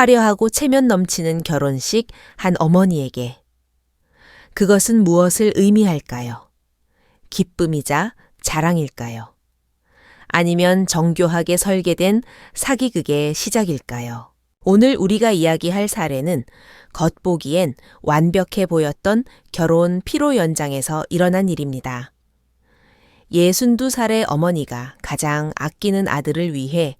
화려하고 체면 넘치는 결혼식 한 어머니에게. 그것은 무엇을 의미할까요? 기쁨이자 자랑일까요? 아니면 정교하게 설계된 사기극의 시작일까요? 오늘 우리가 이야기할 사례는 겉보기엔 완벽해 보였던 결혼 피로 연장에서 일어난 일입니다. 62살의 어머니가 가장 아끼는 아들을 위해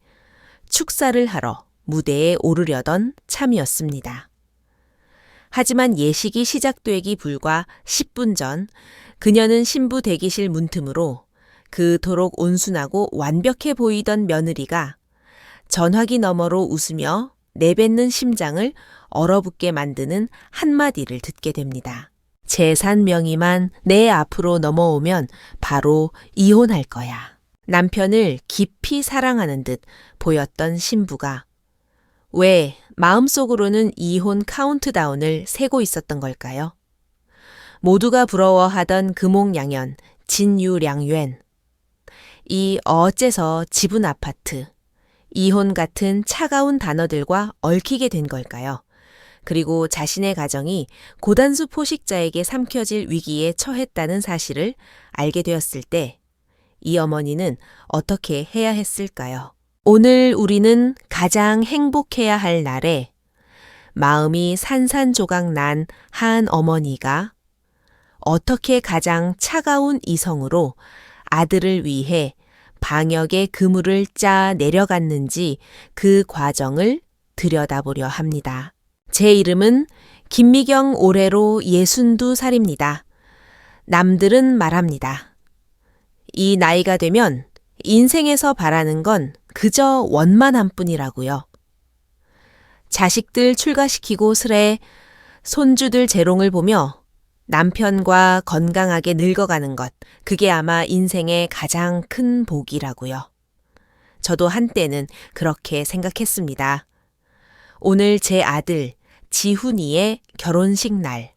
축사를 하러 무대에 오르려던 참이었습니다. 하지만 예식이 시작되기 불과 10분 전 그녀는 신부 대기실 문틈으로 그토록 온순하고 완벽해 보이던 며느리가 전화기 너머로 웃으며 내뱉는 심장을 얼어붙게 만드는 한마디를 듣게 됩니다. 재산 명의만 내 앞으로 넘어오면 바로 이혼할 거야. 남편을 깊이 사랑하는 듯 보였던 신부가 왜 마음속으로는 이혼 카운트다운을 세고 있었던 걸까요? 모두가 부러워하던 금옥양연, 진유량윤. 이 어째서 지분 아파트, 이혼 같은 차가운 단어들과 얽히게 된 걸까요? 그리고 자신의 가정이 고단수 포식자에게 삼켜질 위기에 처했다는 사실을 알게 되었을 때 이 어머니는 어떻게 해야 했을까요? 오늘 우리는 가장 행복해야 할 날에 마음이 산산조각 난 한 어머니가 어떻게 가장 차가운 이성으로 아들을 위해 방역의 그물을 짜 내려갔는지 그 과정을 들여다보려 합니다. 제 이름은 김미경 올해로 62살입니다. 남들은 말합니다. 이 나이가 되면 인생에서 바라는 건 그저 원만한 뿐이라고요. 자식들 출가시키고 슬해 손주들 재롱을 보며 남편과 건강하게 늙어가는 것, 그게 아마 인생의 가장 큰 복이라고요. 저도 한때는 그렇게 생각했습니다. 오늘 제 아들 지훈이의 결혼식 날.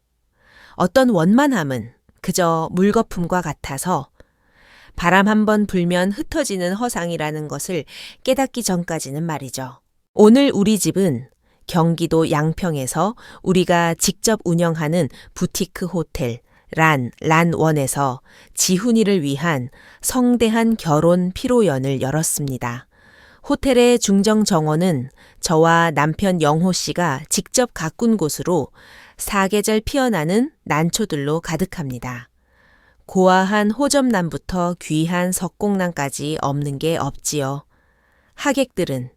어떤 원만함은 그저 물거품과 같아서 바람 한번 불면 흩어지는 허상이라는 것을 깨닫기 전까지는 말이죠. 오늘 우리 집은 경기도 양평에서 우리가 직접 운영하는 부티크 호텔 란원에서 지훈이를 위한 성대한 결혼 피로연을 열었습니다. 호텔의 중정 정원은 저와 남편 영호 씨가 직접 가꾼 곳으로 사계절 피어나는 난초들로 가득합니다. 고아한 호접란부터 귀한 석공란까지 없는 게 없지요. 하객들은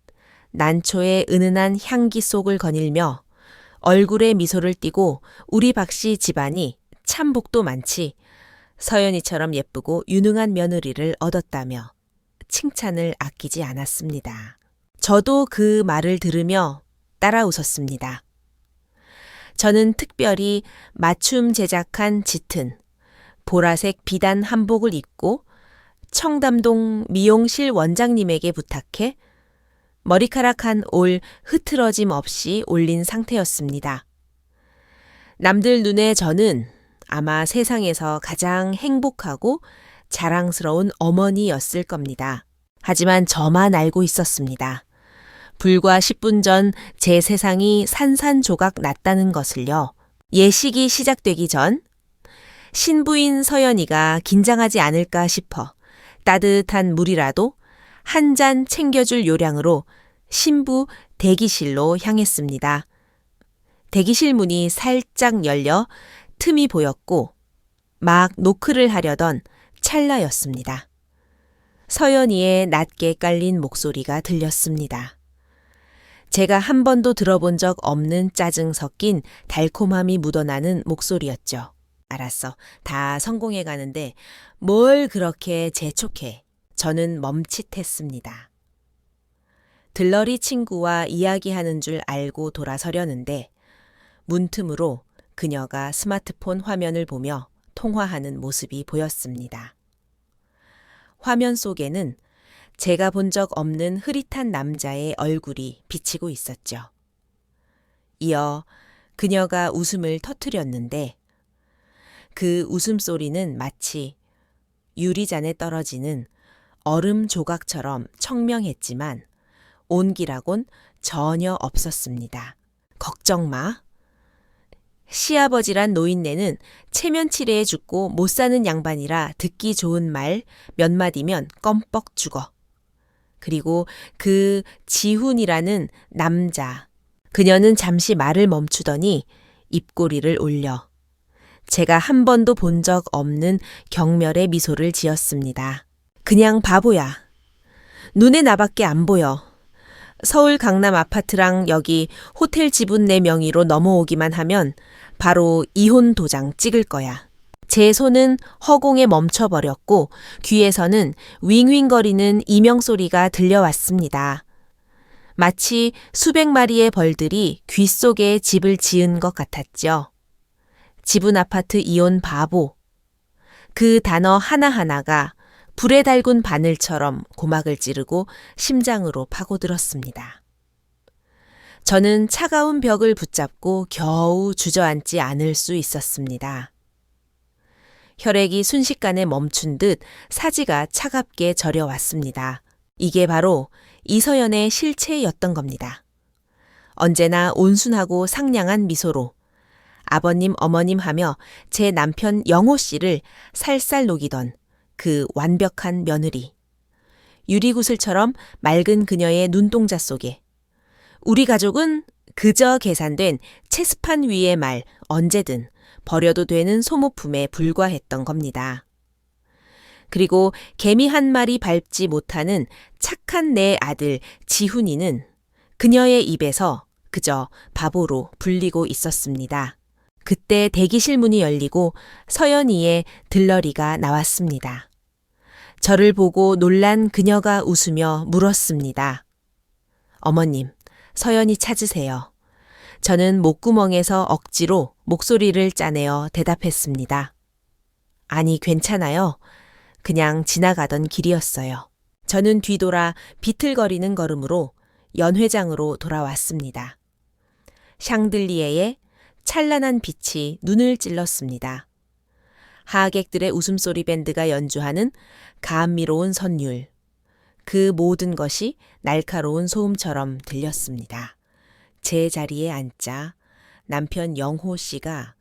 난초의 은은한 향기 속을 거닐며 얼굴에 미소를 띠고 우리 박씨 집안이 참 복도 많지 서연이처럼 예쁘고 유능한 며느리를 얻었다며 칭찬을 아끼지 않았습니다. 저도 그 말을 들으며 따라 웃었습니다. 저는 특별히 맞춤 제작한 짙은 보라색 비단 한복을 입고 청담동 미용실 원장님에게 부탁해 머리카락 한 올 흐트러짐 없이 올린 상태였습니다. 남들 눈에 저는 아마 세상에서 가장 행복하고 자랑스러운 어머니였을 겁니다. 하지만 저만 알고 있었습니다. 불과 10분 전 제 세상이 산산조각 났다는 것을요. 예식이 시작되기 전 신부인 서연이가 긴장하지 않을까 싶어 따뜻한 물이라도 한 잔 챙겨줄 요량으로 신부 대기실로 향했습니다. 대기실 문이 살짝 열려 틈이 보였고 막 노크를 하려던 찰나였습니다. 서연이의 낮게 깔린 목소리가 들렸습니다. 제가 한 번도 들어본 적 없는 짜증 섞인 달콤함이 묻어나는 목소리였죠. 알았어. 다 성공해 가는데 뭘 그렇게 재촉해. 저는 멈칫했습니다. 들러리 친구와 이야기하는 줄 알고 돌아서려는데 문틈으로 그녀가 스마트폰 화면을 보며 통화하는 모습이 보였습니다. 화면 속에는 제가 본 적 없는 흐릿한 남자의 얼굴이 비치고 있었죠. 이어 그녀가 웃음을 터뜨렸는데 그 웃음소리는 마치 유리잔에 떨어지는 얼음 조각처럼 청명했지만 온기라곤 전혀 없었습니다. 걱정 마. 시아버지란 노인네는 체면치레에 죽고 못 사는 양반이라 듣기 좋은 말 몇 마디면 껌뻑 죽어. 그리고 그 지훈이라는 남자, 그녀는 잠시 말을 멈추더니 입꼬리를 올려 제가 한 번도 본 적 없는 경멸의 미소를 지었습니다. 그냥 바보야. 눈에 나밖에 안 보여. 서울 강남 아파트랑 여기 호텔 지분 내 명의로 넘어오기만 하면 바로 이혼 도장 찍을 거야. 제 손은 허공에 멈춰버렸고 귀에서는 윙윙거리는 이명소리가 들려왔습니다. 마치 수백 마리의 벌들이 귀 속에 집을 지은 것 같았죠. 지분 아파트 이혼 바보. 그 단어 하나하나가 불에 달군 바늘처럼 고막을 찌르고 심장으로 파고들었습니다. 저는 차가운 벽을 붙잡고 겨우 주저앉지 않을 수 있었습니다. 혈액이 순식간에 멈춘 듯 사지가 차갑게 저려왔습니다. 이게 바로 이서연의 실체였던 겁니다. 언제나 온순하고 상냥한 미소로 아버님 어머님 하며 제 남편 영호 씨를 살살 녹이던 그 완벽한 며느리. 유리구슬처럼 맑은 그녀의 눈동자 속에 우리 가족은 그저 계산된 체스판 위의 말 언제든 버려도 되는 소모품에 불과했던 겁니다. 그리고 개미 한 마리 밟지 못하는 착한 내 아들 지훈이는 그녀의 입에서 그저 바보로 불리고 있었습니다. 그때 대기실 문이 열리고 서연이의 들러리가 나왔습니다. 저를 보고 놀란 그녀가 웃으며 물었습니다. 어머님, 서연이 찾으세요. 저는 목구멍에서 억지로 목소리를 짜내어 대답했습니다. 아니, 괜찮아요. 그냥 지나가던 길이었어요. 저는 뒤돌아 비틀거리는 걸음으로 연회장으로 돌아왔습니다. 샹들리에의 찬란한 빛이 눈을 찔렀습니다. 하객들의 웃음소리 밴드가 연주하는 감미로운 선율. 그 모든 것이 날카로운 소음처럼 들렸습니다. 제 자리에 앉자 남편 영호 씨가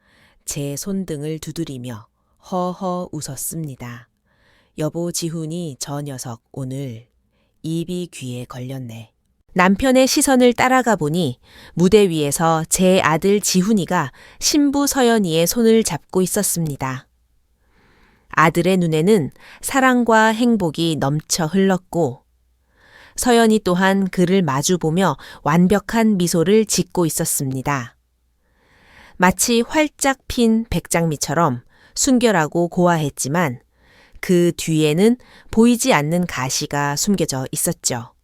제 손등을 두드리며 허허 웃었습니다. 여보 지훈이 저 녀석 오늘 입이 귀에 걸렸네. 남편의 시선을 따라가 보니 무대 위에서 제 아들 지훈이가 신부 서연이의 손을 잡고 있었습니다. 아들의 눈에는 사랑과 행복이 넘쳐 흘렀고 서연이 또한 그를 마주보며 완벽한 미소를 짓고 있었습니다. 마치 활짝 핀 백장미처럼 순결하고 고와했지만 그 뒤에는 보이지 않는 가시가 숨겨져 있었죠.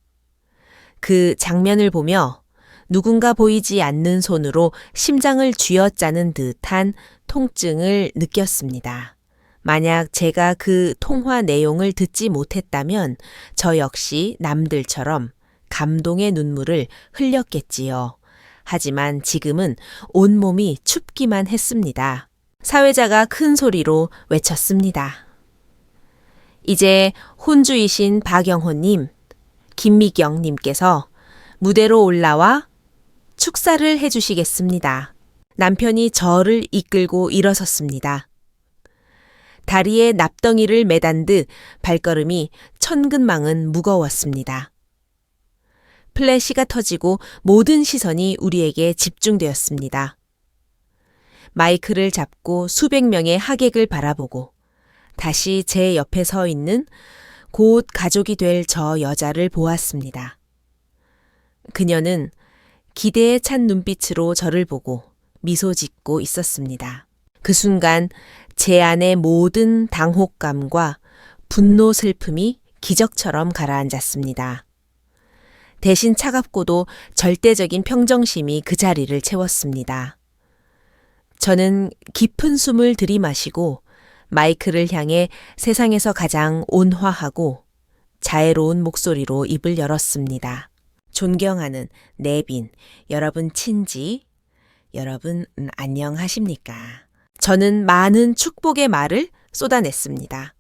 그 장면을 보며 누군가 보이지 않는 손으로 심장을 쥐어짜는 듯한 통증을 느꼈습니다. 만약 제가 그 통화 내용을 듣지 못했다면 저 역시 남들처럼 감동의 눈물을 흘렸겠지요. 하지만 지금은 온몸이 춥기만 했습니다. 사회자가 큰 소리로 외쳤습니다. 이제 혼주이신 박영호님, 김미경님께서 무대로 올라와 축사를 해주시겠습니다. 남편이 저를 이끌고 일어섰습니다. 다리에 납덩이를 매단 듯 발걸음이 천근망은 무거웠습니다. 플래시가 터지고 모든 시선이 우리에게 집중되었습니다. 마이크를 잡고 수백 명의 하객을 바라보고 다시 제 옆에 서 있는 곧 가족이 될 저 여자를 보았습니다. 그녀는 기대에 찬 눈빛으로 저를 보고 미소 짓고 있었습니다. 그 순간 제 안의 모든 당혹감과 분노 슬픔이 기적처럼 가라앉았습니다. 대신 차갑고도 절대적인 평정심이 그 자리를 채웠습니다. 저는 깊은 숨을 들이마시고 마이크를 향해 세상에서 가장 온화하고 자애로운 목소리로 입을 열었습니다. 존경하는 내빈, 여러분 친지, 여러분 안녕하십니까? 저는 많은 축복의 말을 쏟아냈습니다.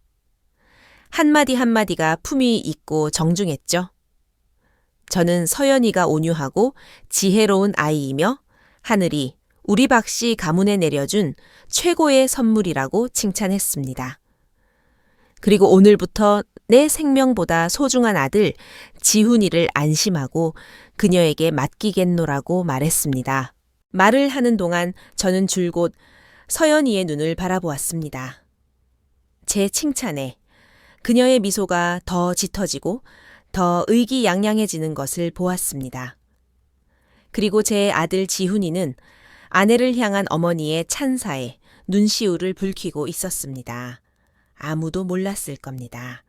한마디 한마디가 품위 있고 정중했죠. 저는 서연이가 온유하고 지혜로운 아이이며 하늘이 우리 박씨 가문에 내려준 최고의 선물이라고 칭찬했습니다. 그리고 오늘부터 내 생명보다 소중한 아들 지훈이를 안심하고 그녀에게 맡기겠노라고 말했습니다. 말을 하는 동안 저는 줄곧 서연이의 눈을 바라보았습니다. 제 칭찬에 그녀의 미소가 더 짙어지고 더 의기양양해지는 것을 보았습니다. 그리고 제 아들 지훈이는 아내를 향한 어머니의 찬사에 눈시울을 붉히고 있었습니다. 아무도 몰랐을 겁니다.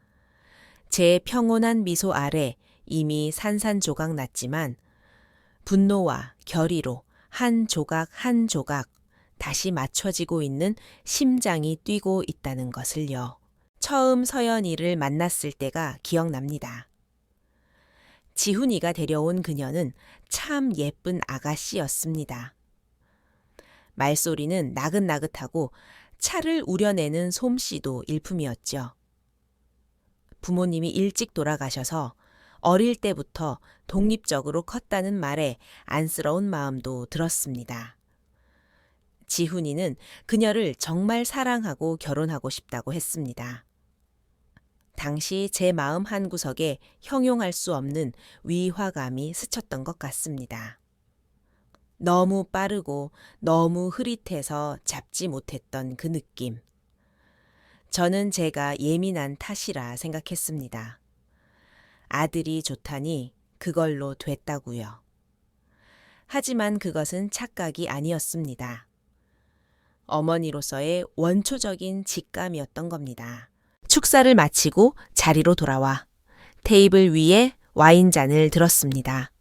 제 평온한 미소 아래 이미 산산조각 났지만 분노와 결의로 한 조각 한 조각 다시 맞춰지고 있는 심장이 뛰고 있다는 것을요. 처음 서연이를 만났을 때가 기억납니다. 지훈이가 데려온 그녀는 참 예쁜 아가씨였습니다. 말소리는 나긋나긋하고 차를 우려내는 솜씨도 일품이었죠. 부모님이 일찍 돌아가셔서 어릴 때부터 독립적으로 컸다는 말에 안쓰러운 마음도 들었습니다. 지훈이는 그녀를 정말 사랑하고 결혼하고 싶다고 했습니다. 당시 제 마음 한구석에 형용할 수 없는 위화감이 스쳤던 것 같습니다. 너무 빠르고 너무 흐릿해서 잡지 못했던 그 느낌. 저는 제가 예민한 탓이라 생각했습니다. 아들이 좋다니 그걸로 됐다고요. 하지만 그것은 착각이 아니었습니다. 어머니로서의 원초적인 직감이었던 겁니다. 축사를 마치고 자리로 돌아와 테이블 위에 와인잔을 들었습니다.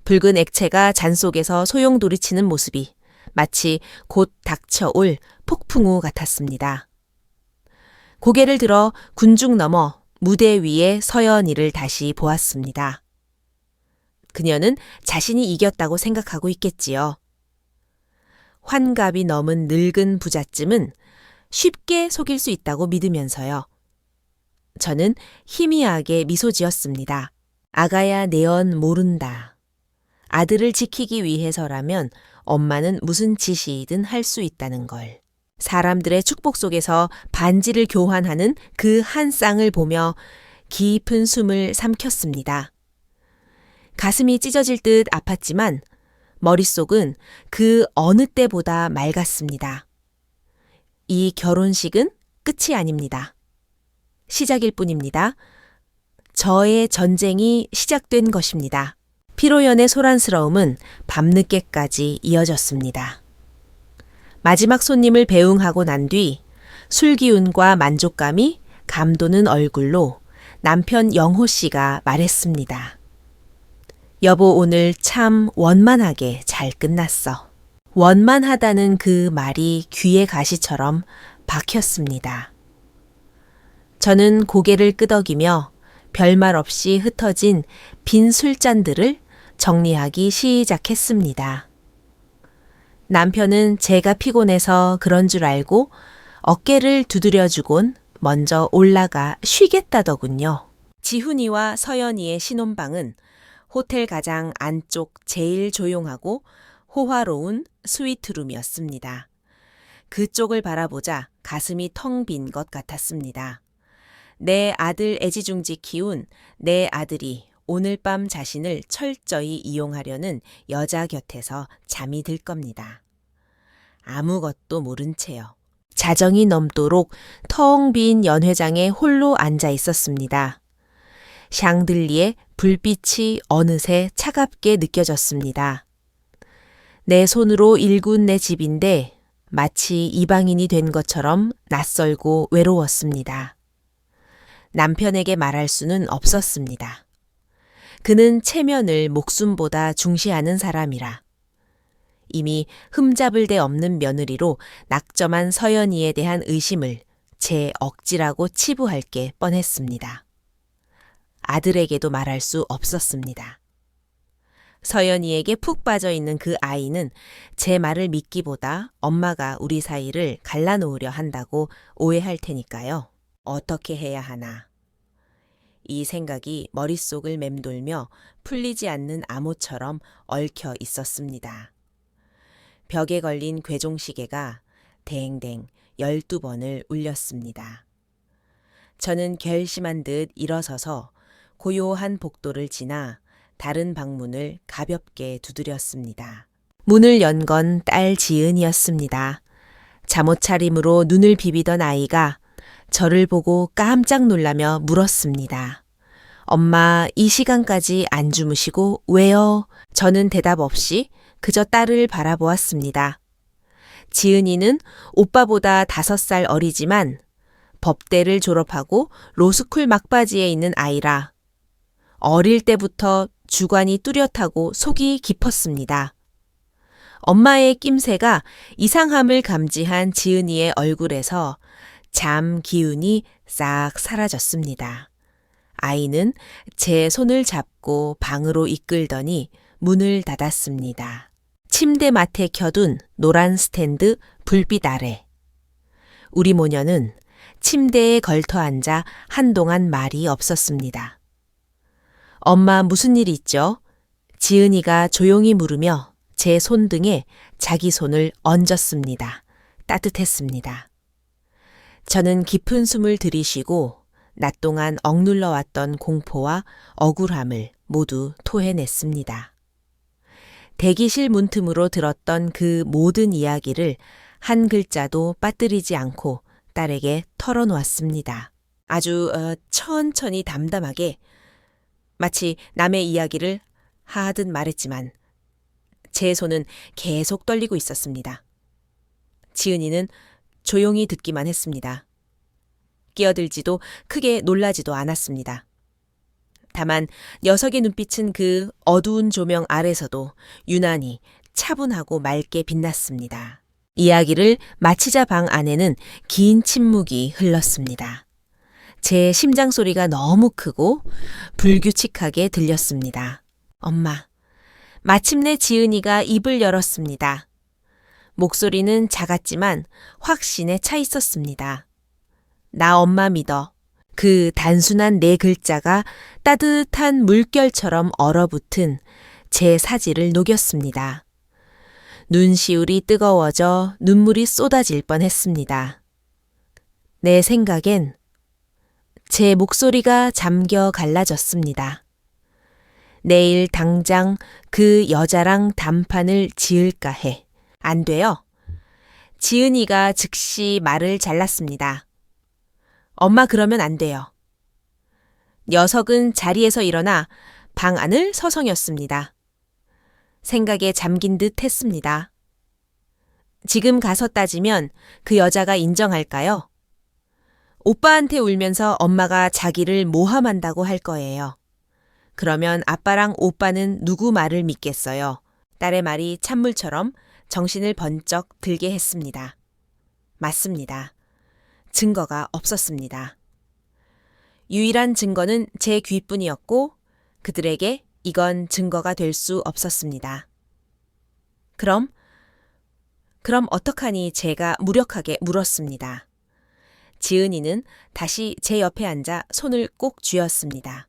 붉은 액체가 잔 속에서 소용돌이치는 모습이 마치 곧 닥쳐올 폭풍우 같았습니다. 고개를 들어 군중 넘어 무대 위에 서연이를 다시 보았습니다. 그녀는 자신이 이겼다고 생각하고 있겠지요. 환갑이 넘은 늙은 부잣쯤은 쉽게 속일 수 있다고 믿으면서요. 저는 희미하게 미소 지었습니다. 아가야 내언 모른다. 아들을 지키기 위해서라면 엄마는 무슨 짓이든 할 수 있다는 걸. 사람들의 축복 속에서 반지를 교환하는 그 한 쌍을 보며 깊은 숨을 삼켰습니다. 가슴이 찢어질 듯 아팠지만 머릿속은 그 어느 때보다 맑았습니다. 이 결혼식은 끝이 아닙니다. 시작일 뿐입니다. 저의 전쟁이 시작된 것입니다. 피로연의 소란스러움은 밤늦게까지 이어졌습니다. 마지막 손님을 배웅하고 난 뒤 술기운과 만족감이 감도는 얼굴로 남편 영호 씨가 말했습니다. 여보, 오늘 참 원만하게 잘 끝났어. 원만하다는 그 말이 귀의 가시처럼 박혔습니다. 저는 고개를 끄덕이며 별말 없이 흩어진 빈 술잔들을 정리하기 시작했습니다. 남편은 제가 피곤해서 그런 줄 알고 어깨를 두드려주곤 먼저 올라가 쉬겠다더군요. 지훈이와 서연이의 신혼방은 호텔 가장 안쪽 제일 조용하고 호화로운 스위트룸이었습니다. 그쪽을 바라보자 가슴이 텅 빈 것 같았습니다. 내 아들 애지중지 키운 내 아들이 오늘 밤 자신을 철저히 이용하려는 여자 곁에서 잠이 들 겁니다. 아무것도 모른 채요. 자정이 넘도록 텅 빈 연회장에 홀로 앉아 있었습니다. 샹들리에 불빛이 어느새 차갑게 느껴졌습니다. 내 손으로 일군 내 집인데 마치 이방인이 된 것처럼 낯설고 외로웠습니다. 남편에게 말할 수는 없었습니다. 그는 체면을 목숨보다 중시하는 사람이라. 이미 흠잡을 데 없는 며느리로 낙점한 서연이에 대한 의심을 제 억지라고 치부할 게 뻔했습니다. 아들에게도 말할 수 없었습니다. 서연이에게 푹 빠져 있는 그 아이는 제 말을 믿기보다 엄마가 우리 사이를 갈라놓으려 한다고 오해할 테니까요. 어떻게 해야 하나. 이 생각이 머릿속을 맴돌며 풀리지 않는 암호처럼 얽혀 있었습니다. 벽에 걸린 괴종시계가 댕댕 12번을 울렸습니다. 저는 결심한 듯 일어서서 고요한 복도를 지나 다른 방문을 가볍게 두드렸습니다. 문을 연 건 딸 지은이었습니다. 잠옷 차림으로 눈을 비비던 아이가 저를 보고 깜짝 놀라며 물었습니다. 엄마, 이 시간까지 안 주무시고 왜요? 저는 대답 없이 그저 딸을 바라보았습니다. 지은이는 오빠보다 5살 어리지만 법대를 졸업하고 로스쿨 막바지에 있는 아이라 어릴 때부터 주관이 뚜렷하고 속이 깊었습니다. 엄마의 낌새가 이상함을 감지한 지은이의 얼굴에서 잠 기운이 싹 사라졌습니다. 아이는 제 손을 잡고 방으로 이끌더니 문을 닫았습니다. 침대 맡에 켜둔 노란 스탠드 불빛 아래. 우리 모녀는 침대에 걸터 앉아 한동안 말이 없었습니다. 엄마 무슨 일 있죠? 지은이가 조용히 물으며 제 손등에 자기 손을 얹었습니다. 따뜻했습니다. 저는 깊은 숨을 들이쉬고 낮 동안 억눌러 왔던 공포와 억울함을 모두 토해냈습니다. 대기실 문틈으로 들었던 그 모든 이야기를 한 글자도 빠뜨리지 않고 딸에게 털어놓았습니다. 아주 천천히 담담하게 마치 남의 이야기를 하듯 말했지만 제 손은 계속 떨리고 있었습니다. 지은이는 조용히 듣기만 했습니다. 끼어들지도 크게 놀라지도 않았습니다. 다만 녀석의 눈빛은 그 어두운 조명 아래서도 유난히 차분하고 맑게 빛났습니다. 이야기를 마치자 방 안에는 긴 침묵이 흘렀습니다. 제 심장 소리가 너무 크고 불규칙하게 들렸습니다. 엄마, 마침내 지은이가 입을 열었습니다. 목소리는 작았지만 확신에 차 있었습니다. 나 엄마 믿어. 그 단순한 4글자가 따뜻한 물결처럼 얼어붙은 제 사지를 녹였습니다. 눈시울이 뜨거워져 눈물이 쏟아질 뻔했습니다. 내 생각엔 제 목소리가 잠겨 갈라졌습니다. 내일 당장 그 여자랑 단판을 지을까 해. 안 돼요. 지은이가 즉시 말을 잘랐습니다. 엄마 그러면 안 돼요. 녀석은 자리에서 일어나 방 안을 서성였습니다. 생각에 잠긴 듯 했습니다. 지금 가서 따지면 그 여자가 인정할까요? 오빠한테 울면서 엄마가 자기를 모함한다고 할 거예요. 그러면 아빠랑 오빠는 누구 말을 믿겠어요? 딸의 말이 찬물처럼 정신을 번쩍 들게 했습니다. 맞습니다. 증거가 없었습니다. 유일한 증거는 제 귀뿐이었고 그들에게 이건 증거가 될 수 없었습니다. 그럼 어떡하니 제가 무력하게 물었습니다. 지은이는 다시 제 옆에 앉아 손을 꼭 쥐었습니다.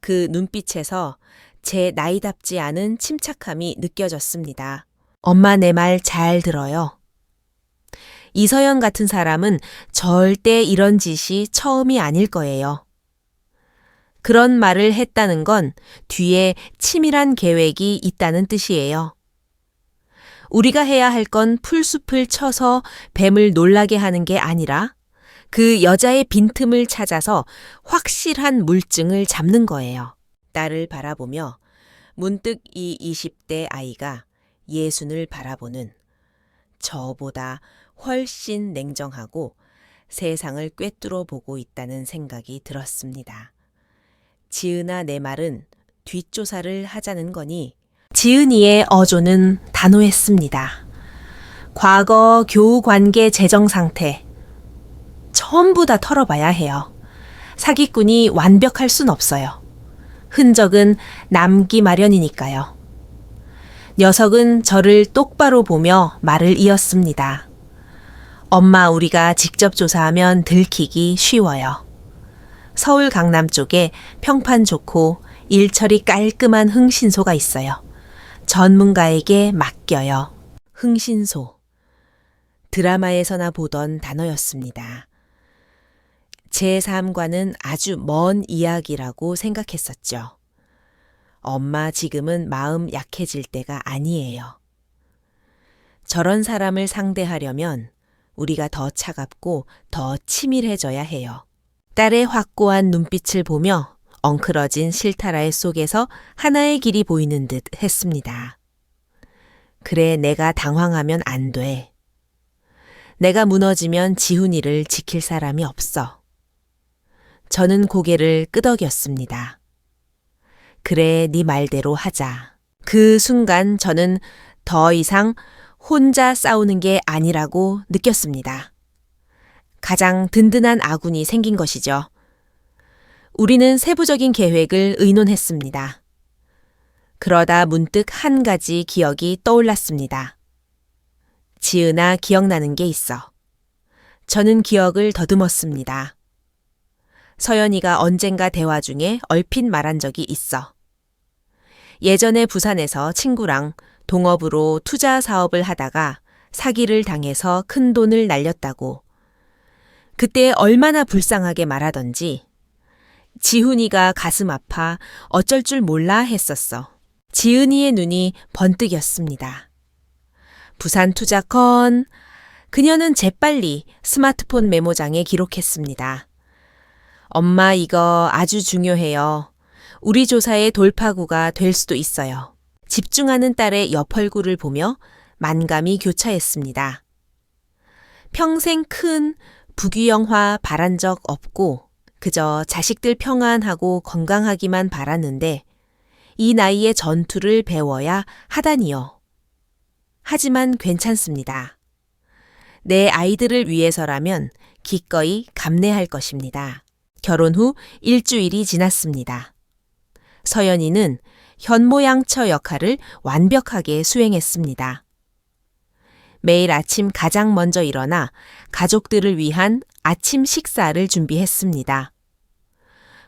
그 눈빛에서 제 나이답지 않은 침착함이 느껴졌습니다. 엄마 내 말 잘 들어요. 이서연 같은 사람은 절대 이런 짓이 처음이 아닐 거예요. 그런 말을 했다는 건 뒤에 치밀한 계획이 있다는 뜻이에요. 우리가 해야 할 건 풀숲을 쳐서 뱀을 놀라게 하는 게 아니라 그 여자의 빈틈을 찾아서 확실한 물증을 잡는 거예요. 딸을 바라보며 문득 이 20대 아이가 예순을 바라보는 저보다 훨씬 냉정하고 세상을 꿰뚫어 보고 있다는 생각이 들었습니다. 지은아 내 말은 뒷조사를 하자는 거니 지은이의 어조는 단호했습니다. 과거 교우관계 재정 상태 전부 다 털어봐야 해요. 사기꾼이 완벽할 순 없어요. 흔적은 남기 마련이니까요. 녀석은 저를 똑바로 보며 말을 이었습니다. 엄마 우리가 직접 조사하면 들키기 쉬워요. 서울 강남 쪽에 평판 좋고 일처리 깔끔한 흥신소가 있어요. 전문가에게 맡겨요. 흥신소. 드라마에서나 보던 단어였습니다. 제 삶과는 아주 먼 이야기라고 생각했었죠. 엄마 지금은 마음 약해질 때가 아니에요. 저런 사람을 상대하려면 우리가 더 차갑고 더 치밀해져야 해요. 딸의 확고한 눈빛을 보며 엉클어진 실타라의 속에서 하나의 길이 보이는 듯 했습니다. 그래, 내가 당황하면 안 돼. 내가 무너지면 지훈이를 지킬 사람이 없어. 저는 고개를 끄덕였습니다. 그래, 네 말대로 하자. 그 순간 저는 더 이상 혼자 싸우는 게 아니라고 느꼈습니다. 가장 든든한 아군이 생긴 것이죠. 우리는 세부적인 계획을 의논했습니다. 그러다 문득 한 가지 기억이 떠올랐습니다. 지은아, 기억나는 게 있어. 저는 기억을 더듬었습니다. 서연이가 언젠가 대화 중에 얼핏 말한 적이 있어. 예전에 부산에서 친구랑 동업으로 투자 사업을 하다가 사기를 당해서 큰 돈을 날렸다고. 그때 얼마나 불쌍하게 말하던지 지훈이가 가슴 아파 어쩔 줄 몰라 했었어. 지은이의 눈이 번뜩였습니다. 부산 투자컨. 그녀는 재빨리 스마트폰 메모장에 기록했습니다. 엄마, 이거 아주 중요해요. 우리 조사의 돌파구가 될 수도 있어요. 집중하는 딸의 옆 얼굴을 보며 만감이 교차했습니다. 평생 큰 부귀영화 바란 적 없고 그저 자식들 평안하고 건강하기만 바랐는데 이 나이에 전투를 배워야 하다니요. 하지만 괜찮습니다. 내 아이들을 위해서라면 기꺼이 감내할 것입니다. 결혼 후 일주일이 지났습니다. 서연이는 현모양처 역할을 완벽하게 수행했습니다. 매일 아침 가장 먼저 일어나 가족들을 위한 아침 식사를 준비했습니다.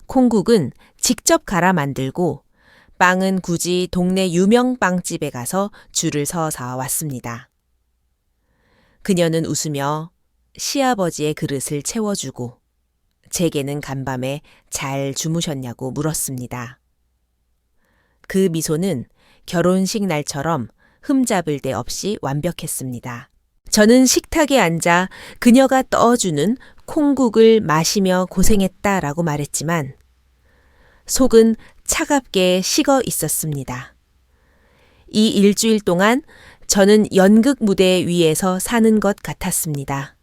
콩국은 직접 갈아 만들고 빵은 굳이 동네 유명 빵집에 가서 줄을 서서 왔습니다. 그녀는 웃으며 시아버지의 그릇을 채워주고 제게는 간밤에 잘 주무셨냐고 물었습니다. 그 미소는 결혼식 날처럼 흠잡을 데 없이 완벽했습니다. 저는 식탁에 앉아 그녀가 떠주는 콩국을 마시며 고생했다라고 말했지만 속은 차갑게 식어 있었습니다. 이 일주일 동안 저는 연극 무대 위에서 사는 것 같았습니다.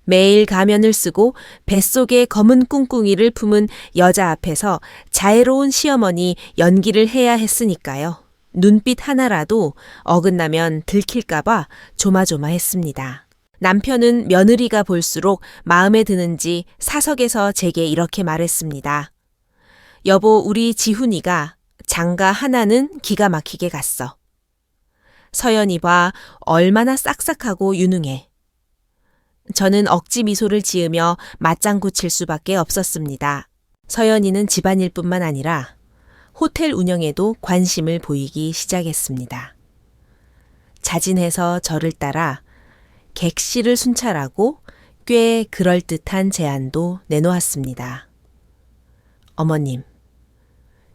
매일 가면을 쓰고 뱃속에 검은 꿍꿍이를 품은 여자 앞에서 자애로운 시어머니 연기를 해야 했으니까요. 눈빛 하나라도 어긋나면 들킬까봐 조마조마했습니다. 남편은 며느리가 볼수록 마음에 드는지 사석에서 제게 이렇게 말했습니다. 여보, 우리 지훈이가 장가 하나는 기가 막히게 갔어. 서연이 봐, 얼마나 싹싹하고 유능해. 저는 억지 미소를 지으며 맞장구 칠 수밖에 없었습니다. 서연이는 집안일뿐만 아니라 호텔 운영에도 관심을 보이기 시작했습니다. 자진해서 저를 따라 객실을 순찰하고 꽤 그럴듯한 제안도 내놓았습니다. 어머님,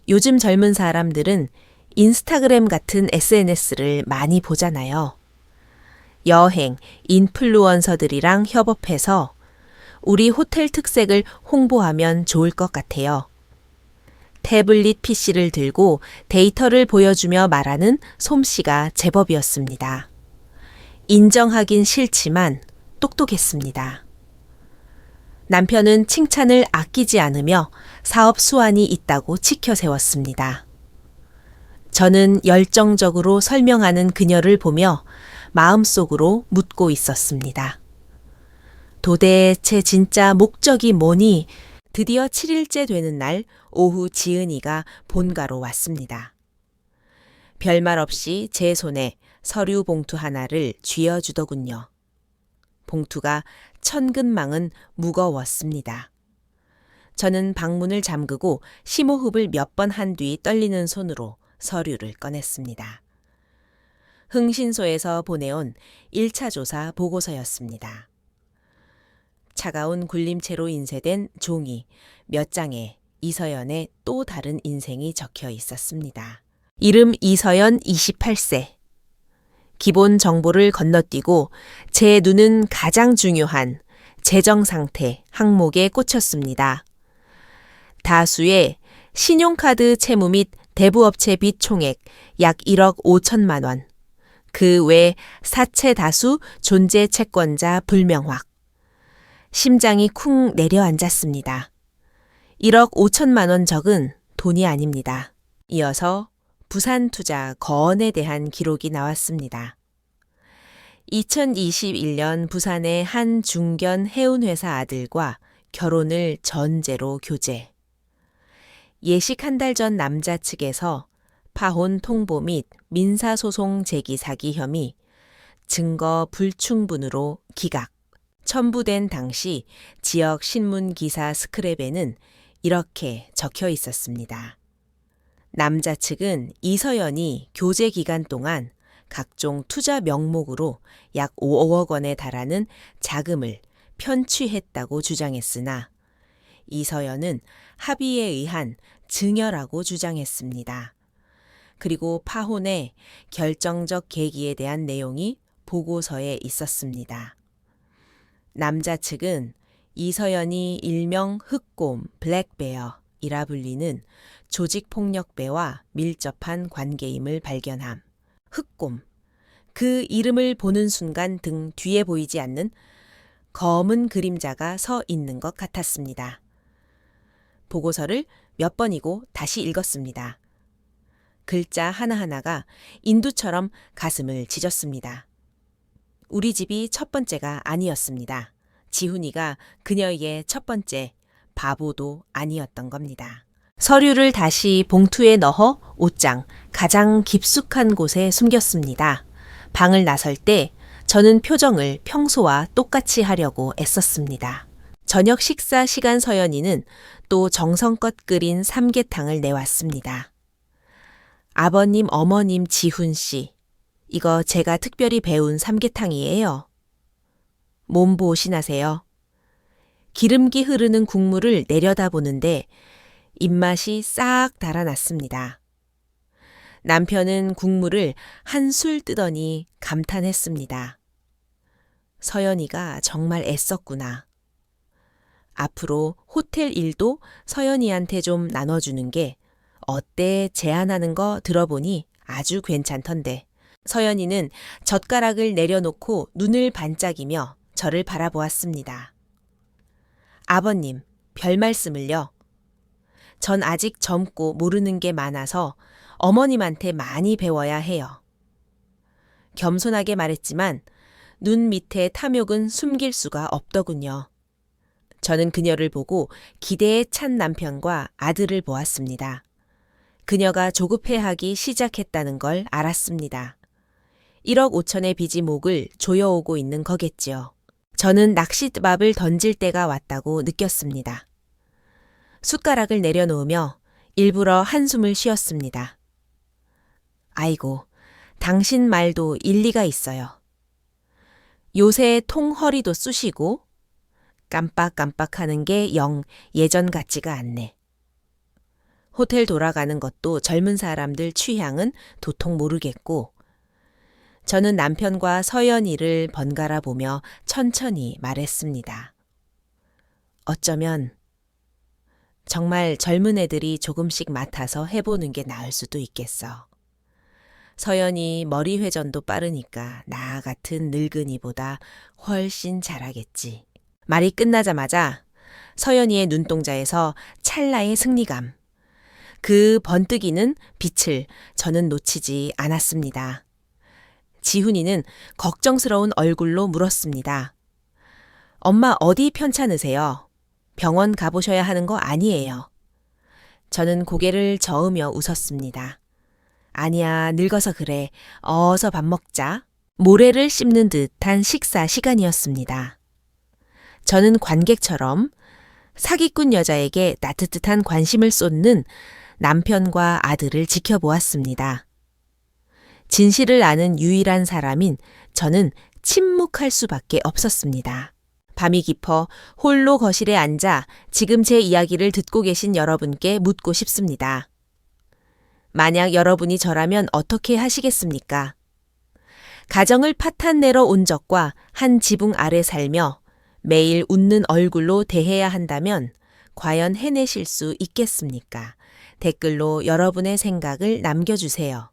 요즘 젊은 사람들은 인스타그램 같은 SNS를 많이 보잖아요. 여행, 인플루언서들이랑 협업해서 우리 호텔 특색을 홍보하면 좋을 것 같아요. 태블릿 PC를 들고 데이터를 보여주며 말하는 솜씨가 제법이었습니다. 인정하긴 싫지만 똑똑했습니다. 남편은 칭찬을 아끼지 않으며 사업 수완이 있다고 치켜 세웠습니다. 저는 열정적으로 설명하는 그녀를 보며 마음속으로 묻고 있었습니다. 도대체 진짜 목적이 뭐니? 드디어 7일째 되는 날 오후 지은이가 본가로 왔습니다. 별말 없이 제 손에 서류 봉투 하나를 쥐어주더군요. 봉투가 천근망은 무거웠습니다. 저는 방문을 잠그고 심호흡을 몇 번 한 뒤 떨리는 손으로 서류를 꺼냈습니다. 흥신소에서 보내온 1차 조사 보고서였습니다. 차가운 굴림체로 인쇄된 종이 몇 장에 이서연의 또 다른 인생이 적혀 있었습니다. 이름 이서연 28세. 기본 정보를 건너뛰고 제 눈은 가장 중요한 재정 상태 항목에 꽂혔습니다. 다수의 신용카드 채무 및 대부업체 빚 총액 약 1억 5천만 원. 그 외 사채 다수 존재 채권자 불명확. 심장이 쿵 내려앉았습니다. 1억 5천만 원 적은 돈이 아닙니다. 이어서 부산투자 거언에 대한 기록이 나왔습니다. 2021년 부산의 한 중견 해운회사 아들과 결혼을 전제로 교제. 예식 한 달 전 남자 측에서 파혼 통보 및 민사소송 제기 사기 혐의, 증거 불충분으로 기각. 첨부된 당시 지역 신문 기사 스크랩에는 이렇게 적혀 있었습니다. 남자 측은 이서연이 교제 기간 동안 각종 투자 명목으로 약 5억 원에 달하는 자금을 편취했다고 주장했으나 이서연은 합의에 의한 증여라고 주장했습니다. 그리고 파혼의 결정적 계기에 대한 내용이 보고서에 있었습니다. 남자 측은 이서연이 일명 흑곰, 블랙베어이라 불리는 조직폭력배와 밀접한 관계임을 발견함. 흑곰, 그 이름을 보는 순간 등 뒤에 보이지 않는 검은 그림자가 서 있는 것 같았습니다. 보고서를 몇 번이고 다시 읽었습니다. 글자 하나하나가 인두처럼 가슴을 찢었습니다. 우리 집이 첫 번째가 아니었습니다. 지훈이가 그녀에게 첫 번째 바보도 아니었던 겁니다. 서류를 다시 봉투에 넣어 옷장 가장 깊숙한 곳에 숨겼습니다. 방을 나설 때 저는 표정을 평소와 똑같이 하려고 애썼습니다. 저녁 식사 시간 서연이는 또 정성껏 끓인 삼계탕을 내왔습니다. 아버님, 어머님 지훈 씨, 이거 제가 특별히 배운 삼계탕이에요. 몸보신하세요. 기름기 흐르는 국물을 내려다보는데 입맛이 싹 달아났습니다. 남편은 국물을 한술 뜨더니 감탄했습니다. 서연이가 정말 애썼구나. 앞으로 호텔 일도 서연이한테 좀 나눠주는 게 어때 제안하는 거 들어보니 아주 괜찮던데. 서연이는 젓가락을 내려놓고 눈을 반짝이며 저를 바라보았습니다. 아버님, 별 말씀을요. 전 아직 젊고 모르는 게 많아서 어머님한테 많이 배워야 해요. 겸손하게 말했지만 눈 밑에 탐욕은 숨길 수가 없더군요. 저는 그녀를 보고 기대에 찬 남편과 아들을 보았습니다. 그녀가 조급해하기 시작했다는 걸 알았습니다. 1억 5천의 빚이 목을 조여오고 있는 거겠지요. 저는 낚싯밥을 던질 때가 왔다고 느꼈습니다. 숟가락을 내려놓으며 일부러 한숨을 쉬었습니다. 아이고, 당신 말도 일리가 있어요. 요새 통허리도 쑤시고 깜빡깜빡하는 게 영 예전 같지가 않네. 호텔 돌아가는 것도 젊은 사람들 취향은 도통 모르겠고 저는 남편과 서연이를 번갈아 보며 천천히 말했습니다. 어쩌면 정말 젊은 애들이 조금씩 맡아서 해보는 게 나을 수도 있겠어. 서연이 머리 회전도 빠르니까 나 같은 늙은이보다 훨씬 잘하겠지. 말이 끝나자마자 서연이의 눈동자에서 찰나의 승리감. 그 번뜩이는 빛을 저는 놓치지 않았습니다. 지훈이는 걱정스러운 얼굴로 물었습니다. 엄마 어디 편찮으세요? 병원 가보셔야 하는 거 아니에요. 저는 고개를 저으며 웃었습니다. 아니야, 늙어서 그래. 어서 밥 먹자. 모래를 씹는 듯한 식사 시간이었습니다. 저는 관객처럼 사기꾼 여자에게 따뜻한 관심을 쏟는 남편과 아들을 지켜보았습니다. 진실을 아는 유일한 사람인 저는 침묵할 수밖에 없었습니다. 밤이 깊어 홀로 거실에 앉아 지금 제 이야기를 듣고 계신 여러분께 묻고 싶습니다. 만약 여러분이 저라면 어떻게 하시겠습니까? 가정을 파탄내러 온 적과 한 지붕 아래 살며 매일 웃는 얼굴로 대해야 한다면 과연 해내실 수 있겠습니까? 댓글로 여러분의 생각을 남겨주세요.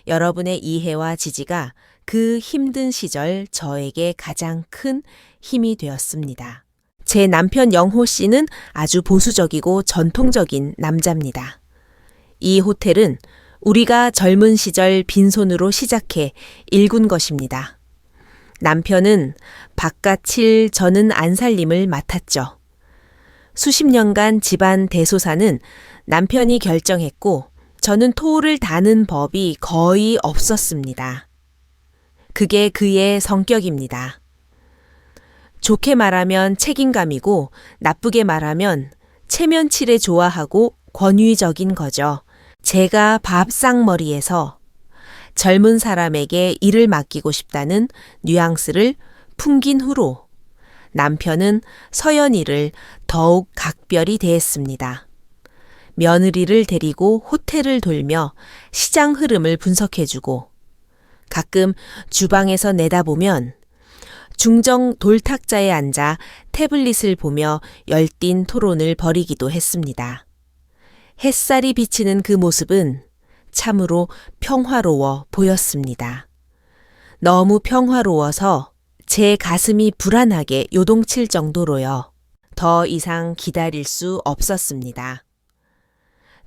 여러분의 이해와 지지가 그 힘든 시절 저에게 가장 큰 힘이 되었습니다. 제 남편 영호 씨는 아주 보수적이고 전통적인 남자입니다. 이 호텔은 우리가 젊은 시절 빈손으로 시작해 일군 것입니다. 남편은 바깥일 저는 안살림을 맡았죠. 수십 년간 집안 대소사는 남편이 결정했고 저는 토를 다는 법이 거의 없었습니다. 그게 그의 성격입니다. 좋게 말하면 책임감이고 나쁘게 말하면 체면치레 좋아하고 권위적인 거죠. 제가 밥상머리에서 젊은 사람에게 일을 맡기고 싶다는 뉘앙스를 풍긴 후로 남편은 서연이를 더욱 각별히 대했습니다. 며느리를 데리고 호텔을 돌며 시장 흐름을 분석해주고 가끔 주방에서 내다보면 중정 돌탁자에 앉아 태블릿을 보며 열띤 토론을 벌이기도 했습니다. 햇살이 비치는 그 모습은 참으로 평화로워 보였습니다. 너무 평화로워서 제 가슴이 불안하게 요동칠 정도로요. 더 이상 기다릴 수 없었습니다.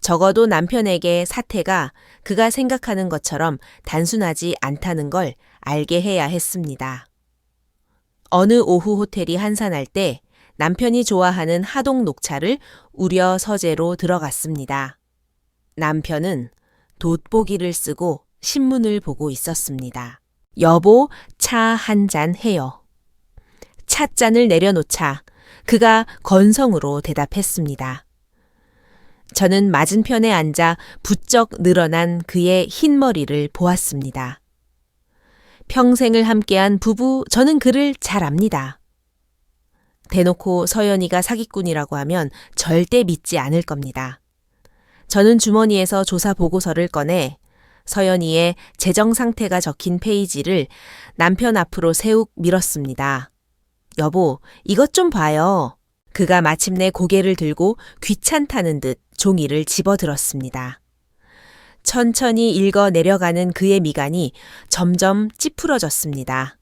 적어도 남편에게 사태가 그가 생각하는 것처럼 단순하지 않다는 걸 알게 해야 했습니다. 어느 오후 호텔이 한산할 때 남편이 좋아하는 하동 녹차를 우려 서재로 들어갔습니다. 남편은 돋보기를 쓰고 신문을 보고 있었습니다. 여보, 차 한 잔 해요. 찻잔을 내려놓자 그가 건성으로 대답했습니다. 저는 맞은편에 앉아 부쩍 늘어난 그의 흰 머리를 보았습니다. 평생을 함께한 부부, 저는 그를 잘 압니다. 대놓고 서연이가 사기꾼이라고 하면 절대 믿지 않을 겁니다. 저는 주머니에서 조사 보고서를 꺼내 서연이의 재정 상태가 적힌 페이지를 남편 앞으로 세욱 밀었습니다. 여보, 이것 좀 봐요. 그가 마침내 고개를 들고 귀찮다는 듯 종이를 집어들었습니다. 천천히 읽어 내려가는 그의 미간이 점점 찌푸러졌습니다.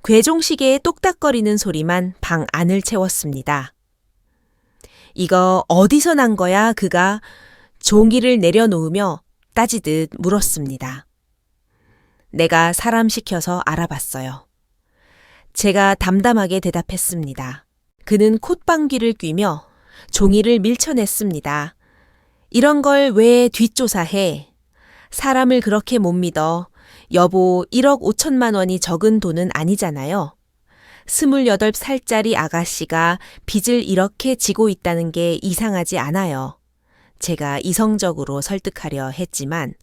괴종시계의 똑딱거리는 소리만 방 안을 채웠습니다. 이거 어디서 난 거야? 그가 종이를 내려놓으며 따지듯 물었습니다. 내가 사람 시켜서 알아봤어요. 제가 담담하게 대답했습니다. 그는 콧방귀를 뀌며 종이를 밀쳐냈습니다. 이런 걸 왜 뒷조사해? 사람을 그렇게 못 믿어. 여보, 1억 5천만 원이 적은 돈은 아니잖아요. 28살짜리 아가씨가 빚을 이렇게 지고 있다는 게 이상하지 않아요. 제가 이성적으로 설득하려 했지만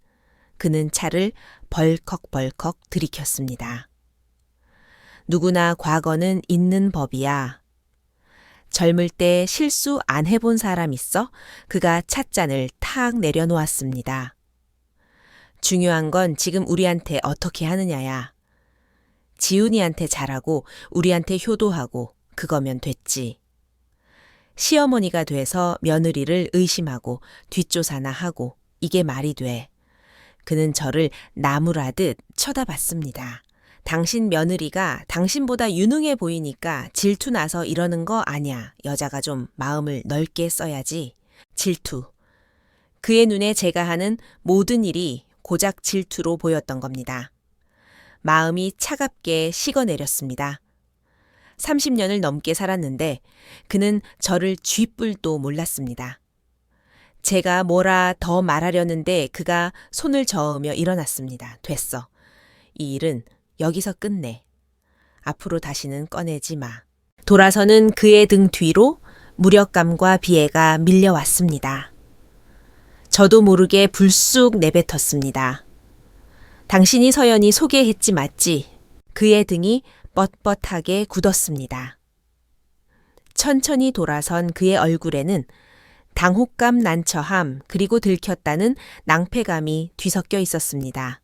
그는 차를 벌컥벌컥 들이켰습니다. 누구나 과거는 있는 법이야. 젊을 때 실수 안 해본 사람 있어? 그가 찻잔을 탁 내려놓았습니다. 중요한 건 지금 우리한테 어떻게 하느냐야. 지훈이한테 잘하고 우리한테 효도하고 그거면 됐지. 시어머니가 돼서 며느리를 의심하고 뒷조사나 하고 이게 말이 돼. 그는 저를 나무라듯 쳐다봤습니다. 당신 며느리가 당신보다 유능해 보이니까 질투나서 이러는 거 아냐. 여자가 좀 마음을 넓게 써야지. 질투. 그의 눈에 제가 하는 모든 일이 고작 질투로 보였던 겁니다. 마음이 차갑게 식어내렸습니다. 30년을 넘게 살았는데 그는 저를 쥐뿔도 몰랐습니다. 제가 뭐라 더 말하려는데 그가 손을 저으며 일어났습니다. 됐어. 이 일은 여기서 끝내. 앞으로 다시는 꺼내지 마. 돌아서는 그의 등 뒤로 무력감과 비애가 밀려왔습니다. 저도 모르게 불쑥 내뱉었습니다. 당신이 서연이 소개했지 맞지? 그의 등이 뻣뻣하게 굳었습니다. 천천히 돌아선 그의 얼굴에는 당혹감 난처함 그리고 들켰다는 낭패감이 뒤섞여 있었습니다.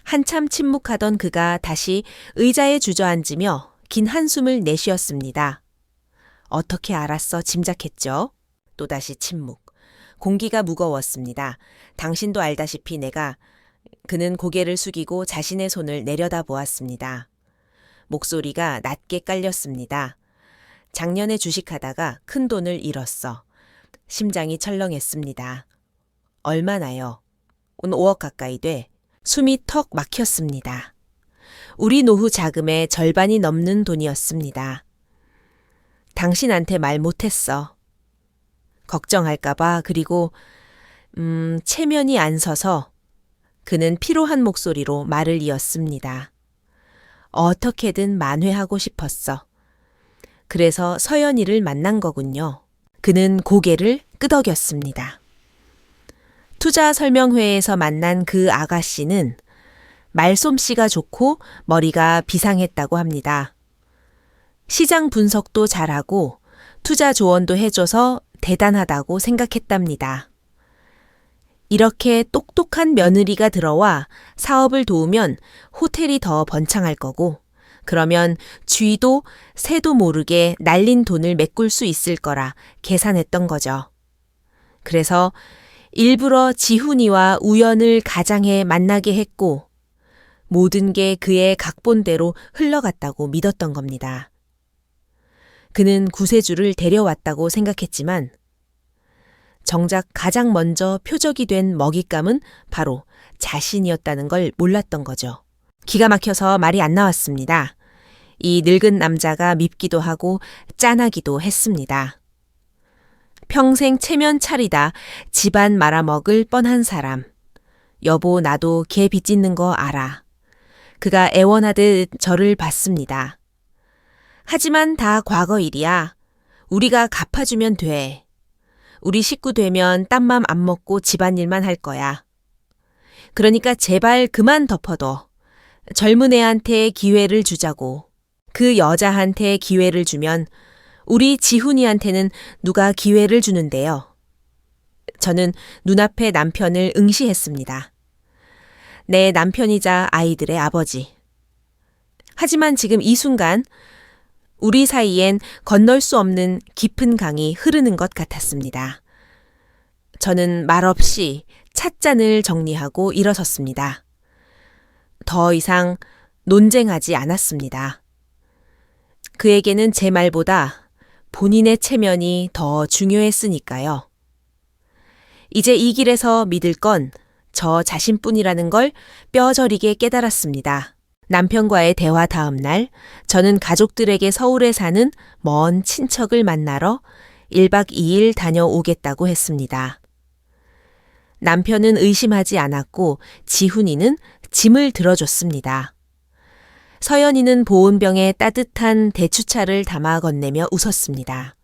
한참 침묵하던 그가 다시 의자에 주저앉으며 긴 한숨을 내쉬었습니다. 어떻게 알았어 짐작했죠? 또다시 침묵. 공기가 무거웠습니다. 당신도 알다시피 그는 고개를 숙이고 자신의 손을 내려다 보았습니다. 목소리가 낮게 깔렸습니다. 작년에 주식하다가 큰 돈을 잃었어. 심장이 철렁했습니다. 얼마나요? 5억 가까이 돼. 숨이 턱 막혔습니다. 우리 노후 자금의 절반이 넘는 돈이었습니다. 당신한테 말 못했어. 걱정할까봐 그리고 체면이 안 서서. 그는 피로한 목소리로 말을 이었습니다. 어떻게든 만회하고 싶었어. 그래서 서연이를 만난 거군요. 그는 고개를 끄덕였습니다. 투자 설명회에서 만난 그 아가씨는 말솜씨가 좋고 머리가 비상했다고 합니다. 시장 분석도 잘하고 투자 조언도 해줘서 대단하다고 생각했답니다. 이렇게 똑똑한 며느리가 들어와 사업을 도우면 호텔이 더 번창할 거고 그러면 쥐도 새도 모르게 날린 돈을 메꿀 수 있을 거라 계산했던 거죠. 그래서 일부러 지훈이와 우연을 가장해 만나게 했고 모든 게 그의 각본대로 흘러갔다고 믿었던 겁니다. 그는 구세주를 데려왔다고 생각했지만 정작 가장 먼저 표적이 된 먹잇감은 바로 자신이었다는 걸 몰랐던 거죠. 기가 막혀서 말이 안 나왔습니다. 이 늙은 남자가 밉기도 하고 짠하기도 했습니다. 평생 체면 차리다 집안 말아먹을 뻔한 사람. 여보 나도 걔 빚짓는 거 알아. 그가 애원하듯 저를 봤습니다. 하지만 다 과거 일이야. 우리가 갚아주면 돼. 우리 식구 되면 딴맘 안 먹고 집안일만 할 거야. 그러니까 제발 그만 덮어둬. 젊은 애한테 기회를 주자고. 그 여자한테 기회를 주면 우리 지훈이한테는 누가 기회를 주는데요. 저는 눈앞에 남편을 응시했습니다. 내 남편이자 아이들의 아버지. 하지만 지금 이 순간 우리 사이엔 건널 수 없는 깊은 강이 흐르는 것 같았습니다. 저는 말없이 찻잔을 정리하고 일어섰습니다. 더 이상 논쟁하지 않았습니다. 그에게는 제 말보다 본인의 체면이 더 중요했으니까요. 이제 이 길에서 믿을 건 저 자신뿐이라는 걸 뼈저리게 깨달았습니다. 남편과의 대화 다음 날 저는 가족들에게 서울에 사는 먼 친척을 만나러 1박 2일 다녀오겠다고 했습니다. 남편은 의심하지 않았고 지훈이는 짐을 들어줬습니다. 서연이는 보온병에 따뜻한 대추차를 담아 건네며 웃었습니다.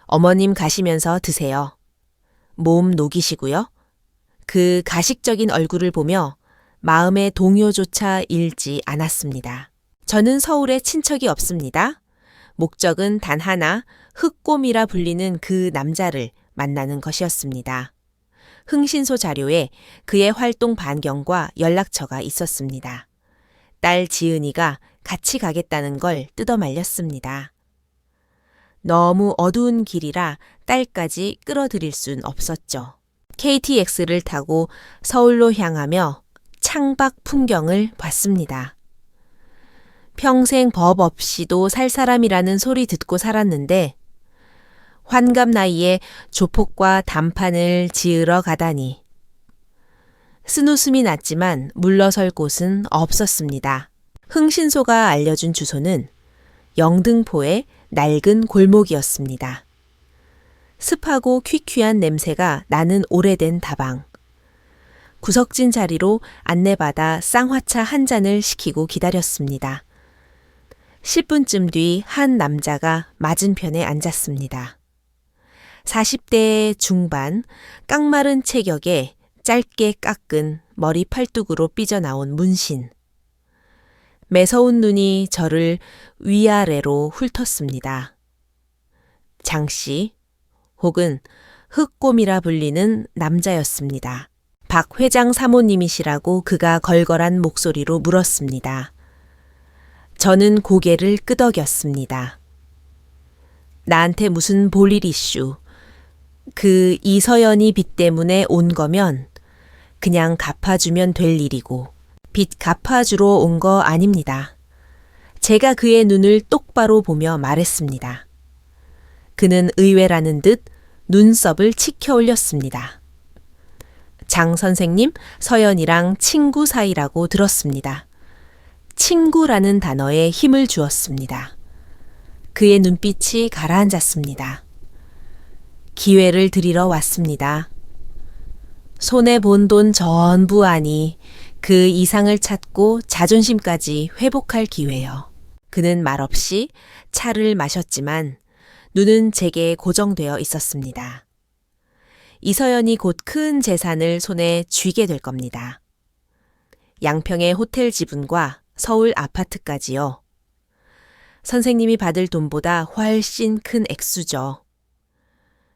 어머님 가시면서 드세요. 몸 녹이시고요. 그 가식적인 얼굴을 보며 마음의 동요조차 잃지 않았습니다. 저는 서울에 친척이 없습니다. 목적은 단 하나, 흑곰이라 불리는 그 남자를 만나는 것이었습니다. 흥신소 자료에 그의 활동 반경과 연락처가 있었습니다. 딸 지은이가 같이 가겠다는 걸 뜯어말렸습니다. 너무 어두운 길이라 딸까지 끌어들일 순 없었죠. KTX를 타고 서울로 향하며 창밖 풍경을 봤습니다. 평생 법 없이도 살 사람이라는 소리 듣고 살았는데 환갑 나이에 조폭과 단판을 지으러 가다니. 쓴웃음이 났지만 물러설 곳은 없었습니다. 흥신소가 알려준 주소는 영등포의 낡은 골목이었습니다. 습하고 퀴퀴한 냄새가 나는 오래된 다방. 구석진 자리로 안내받아 쌍화차 한 잔을 시키고 기다렸습니다. 10분쯤 뒤 한 남자가 맞은편에 앉았습니다. 40대 중반, 깡마른 체격에 짧게 깎은 머리 팔뚝으로 삐져나온 문신. 매서운 눈이 저를 위아래로 훑었습니다. 장씨, 혹은 흑곰이라 불리는 남자였습니다. 박 회장 사모님이시라고 그가 걸걸한 목소리로 물었습니다. 저는 고개를 끄덕였습니다. 나한테 무슨 볼일 이슈. 그 이서연이 빚 때문에 온 거면 그냥 갚아주면 될 일이고 빚 갚아주러 온 거 아닙니다. 제가 그의 눈을 똑바로 보며 말했습니다. 그는 의외라는 듯 눈썹을 치켜 올렸습니다. 장 선생님, 서연이랑 친구 사이라고 들었습니다. 친구라는 단어에 힘을 주었습니다. 그의 눈빛이 가라앉았습니다. 기회를 드리러 왔습니다. 손해본 돈 전부 아니 그 이상을 찾고 자존심까지 회복할 기회요. 그는 말없이 차를 마셨지만 눈은 제게 고정되어 있었습니다. 이서연이 곧 큰 재산을 손에 쥐게 될 겁니다. 양평의 호텔 지분과 서울 아파트까지요. 선생님이 받을 돈보다 훨씬 큰 액수죠.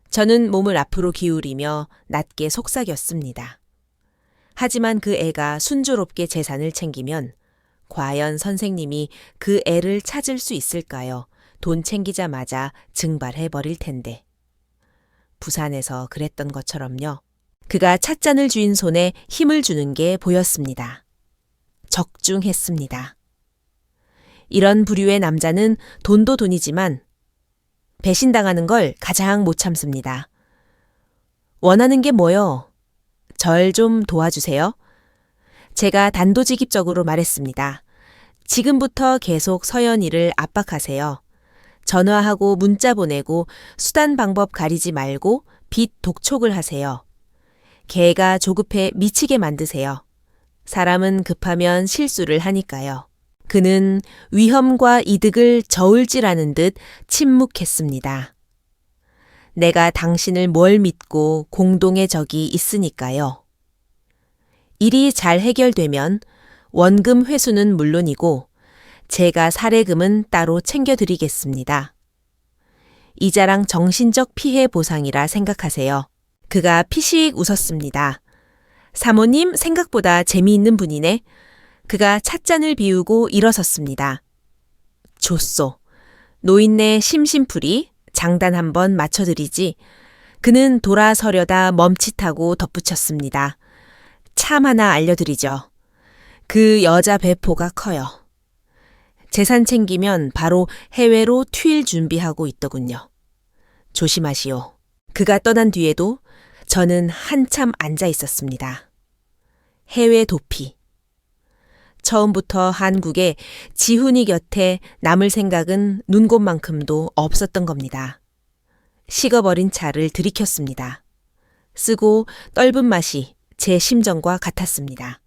저는 몸을 앞으로 기울이며 낮게 속삭였습니다. 하지만 그 애가 순조롭게 재산을 챙기면 과연 선생님이 그 애를 찾을 수 있을까요? 돈 챙기자마자 증발해버릴 텐데. 부산에서 그랬던 것처럼요. 그가 찻잔을 쥐인 손에 힘을 주는 게 보였습니다. 적중했습니다. 이런 부류의 남자는 돈도 돈이지만 배신당하는 걸 가장 못 참습니다. 원하는 게 뭐요? 절 좀 도와주세요. 제가 단도직입적으로 말했습니다. 지금부터 계속 서연이를 압박하세요. 전화하고 문자 보내고 수단 방법 가리지 말고 빚 독촉을 하세요. 걔가 조급해 미치게 만드세요. 사람은 급하면 실수를 하니까요. 그는 위험과 이득을 저울질하는 듯 침묵했습니다. 내가 당신을 뭘 믿고 공동의 적이 있으니까요. 일이 잘 해결되면 원금 회수는 물론이고 제가 사례금은 따로 챙겨드리겠습니다. 이자랑 정신적 피해 보상이라 생각하세요. 그가 피식 웃었습니다. 사모님 생각보다 재미있는 분이네. 그가 찻잔을 비우고 일어섰습니다. 좋소. 노인네 심심풀이 장단 한번 맞춰드리지. 그는 돌아서려다 멈칫하고 덧붙였습니다. 참 하나 알려드리죠. 그 여자 배포가 커요. 재산 챙기면 바로 해외로 튈 준비하고 있더군요. 조심하시오. 그가 떠난 뒤에도 저는 한참 앉아 있었습니다. 해외 도피. 처음부터 한국에 지훈이 곁에 남을 생각은 눈곱만큼도 없었던 겁니다. 식어버린 차를 들이켰습니다. 쓰고 떫은 맛이 제 심정과 같았습니다.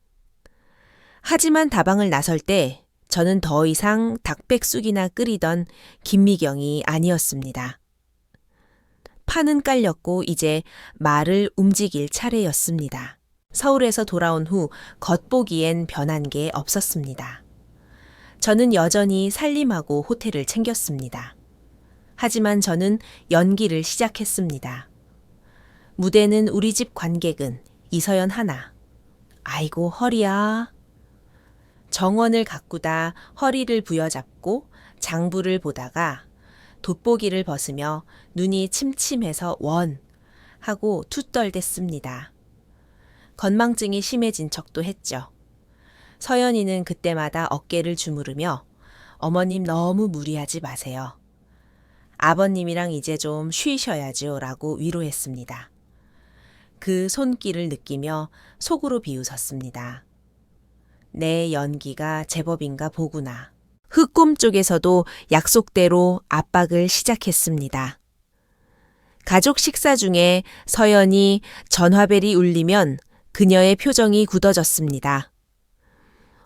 하지만 다방을 나설 때 저는 더 이상 닭백숙이나 끓이던 김미경이 아니었습니다. 판은 깔렸고 이제 말을 움직일 차례였습니다. 서울에서 돌아온 후 겉보기엔 변한 게 없었습니다. 저는 여전히 살림하고 호텔을 챙겼습니다. 하지만 저는 연기를 시작했습니다. 무대는 우리 집 관객은 이서연 하나. 아이고 허리야. 정원을 가꾸다 허리를 부여잡고 장부를 보다가 돋보기를 벗으며 눈이 침침해서 원 하고 투떨댔습니다. 건망증이 심해진 척도 했죠. 서연이는 그때마다 어깨를 주무르며 어머님 너무 무리하지 마세요. 아버님이랑 이제 좀 쉬셔야죠 라고 위로했습니다. 그 손길을 느끼며 속으로 비웃었습니다. 내 연기가 제법인가 보구나. 흑곰 쪽에서도 약속대로 압박을 시작했습니다. 가족 식사 중에 서연이 전화벨이 울리면 그녀의 표정이 굳어졌습니다.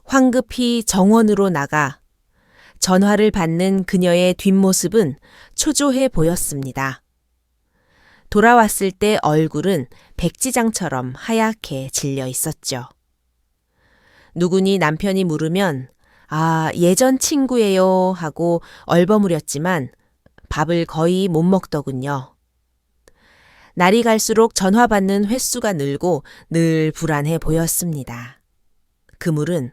황급히 정원으로 나가 전화를 받는 그녀의 뒷모습은 초조해 보였습니다. 돌아왔을 때 얼굴은 백지장처럼 하얗게 질려 있었죠. 누구니 남편이 물으면 아, 예전 친구예요 하고 얼버무렸지만 밥을 거의 못 먹더군요. 날이 갈수록 전화 받는 횟수가 늘고 늘 불안해 보였습니다. 그물은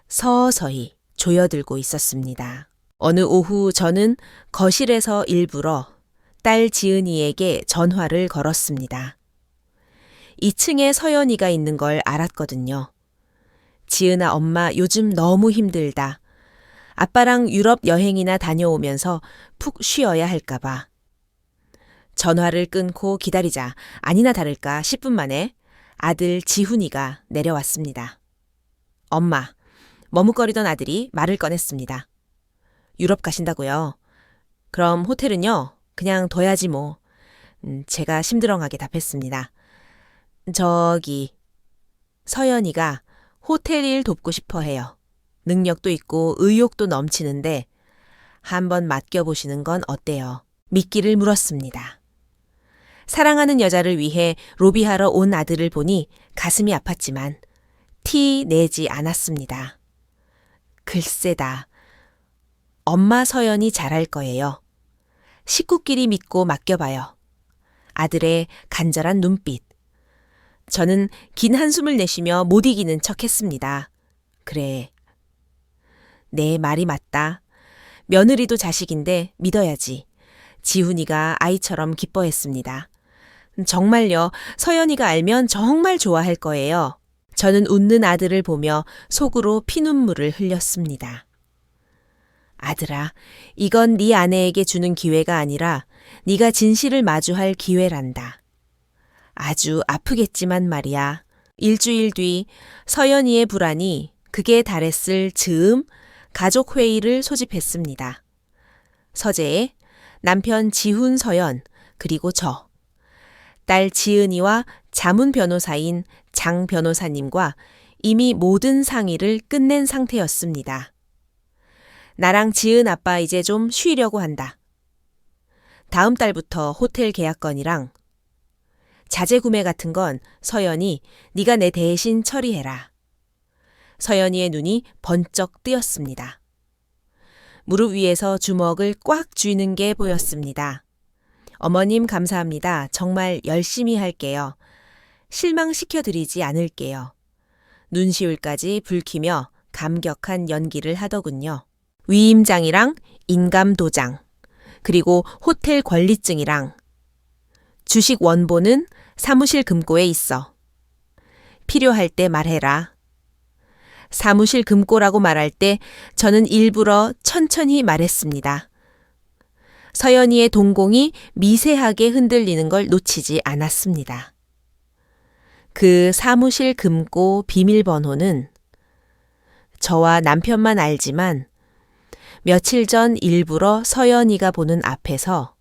서서히 조여들고 있었습니다. 어느 오후 저는 거실에서 일부러 딸 지은이에게 전화를 걸었습니다. 2층에 서연이가 있는 걸 알았거든요. 지은아 엄마 요즘 너무 힘들다. 아빠랑 유럽 여행이나 다녀오면서 푹 쉬어야 할까봐. 전화를 끊고 기다리자 아니나 다를까 10분 만에 아들 지훈이가 내려왔습니다. 엄마, 머뭇거리던 아들이 말을 꺼냈습니다. 유럽 가신다고요? 그럼 호텔은요? 그냥 둬야지 뭐. 제가 심드렁하게 답했습니다. 저기, 서연이가 호텔 일 돕고 싶어 해요. 능력도 있고 의욕도 넘치는데 한번 맡겨보시는 건 어때요? 미끼를 물었습니다. 사랑하는 여자를 위해 로비하러 온 아들을 보니 가슴이 아팠지만 티 내지 않았습니다. 글쎄다. 엄마 서연이 잘할 거예요. 식구끼리 믿고 맡겨봐요. 아들의 간절한 눈빛. 저는 긴 한숨을 내쉬며 못 이기는 척했습니다. 그래. 내 말이 맞다. 며느리도 자식인데 믿어야지. 지훈이가 아이처럼 기뻐했습니다. 정말요. 서연이가 알면 정말 좋아할 거예요. 저는 웃는 아들을 보며 속으로 피눈물을 흘렸습니다. 아들아, 이건 네 아내에게 주는 기회가 아니라 네가 진실을 마주할 기회란다. 아주 아프겠지만 말이야. 일주일 뒤 서연이의 불안이 극에 달했을 즈음 가족회의를 소집했습니다. 서재에 남편 지훈 서연 그리고 저, 딸 지은이와 자문 변호사인 장 변호사님과 이미 모든 상의를 끝낸 상태였습니다. 나랑 지은 아빠 이제 좀 쉬려고 한다. 다음 달부터 호텔 계약건이랑 자재 구매 같은 건 서연이 네가 내 대신 처리해라. 서연이의 눈이 번쩍 뜨였습니다. 무릎 위에서 주먹을 꽉 쥐는 게 보였습니다. 어머님 감사합니다. 정말 열심히 할게요. 실망시켜드리지 않을게요. 눈시울까지 붉히며 감격한 연기를 하더군요. 위임장이랑 인감도장, 그리고 호텔 권리증이랑 주식 원본은 사무실 금고에 있어. 필요할 때 말해라. 사무실 금고라고 말할 때 저는 일부러 천천히 말했습니다. 서연이의 동공이 미세하게 흔들리는 걸 놓치지 않았습니다. 그 사무실 금고 비밀번호는 저와 남편만 알지만 며칠 전 일부러 서연이가 보는 앞에서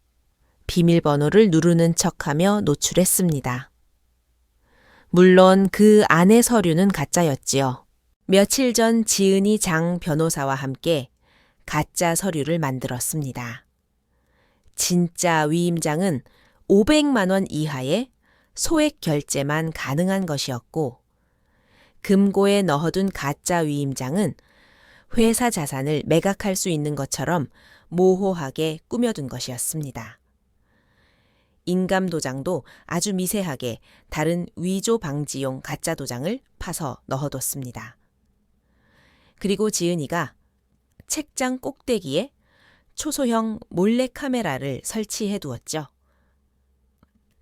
비밀번호를 누르는 척하며 노출했습니다. 물론 그 안의 서류는 가짜였지요. 며칠 전 지은이 장 변호사와 함께 가짜 서류를 만들었습니다. 진짜 위임장은 500만 원 이하의 소액 결제만 가능한 것이었고 금고에 넣어둔 가짜 위임장은 회사 자산을 매각할 수 있는 것처럼 모호하게 꾸며둔 것이었습니다. 인감도장도 아주 미세하게 다른 위조 방지용 가짜 도장을 파서 넣어뒀습니다. 그리고 지은이가 책장 꼭대기에 초소형 몰래카메라를 설치해 두었죠.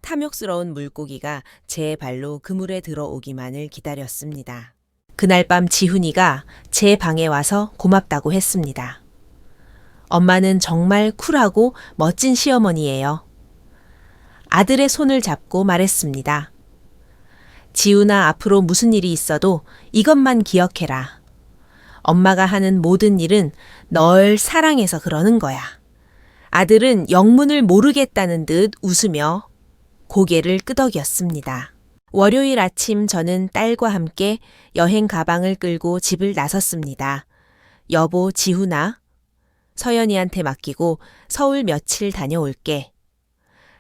탐욕스러운 물고기가 제 발로 그물에 들어오기만을 기다렸습니다. 그날 밤 지훈이가 제 방에 와서 고맙다고 했습니다. 엄마는 정말 쿨하고 멋진 시어머니예요. 아들의 손을 잡고 말했습니다. 지훈아, 앞으로 무슨 일이 있어도 이것만 기억해라. 엄마가 하는 모든 일은 널 사랑해서 그러는 거야. 아들은 영문을 모르겠다는 듯 웃으며 고개를 끄덕였습니다. 월요일 아침 저는 딸과 함께 여행 가방을 끌고 집을 나섰습니다. 여보 지훈아, 서연이한테 맡기고 서울 며칠 다녀올게.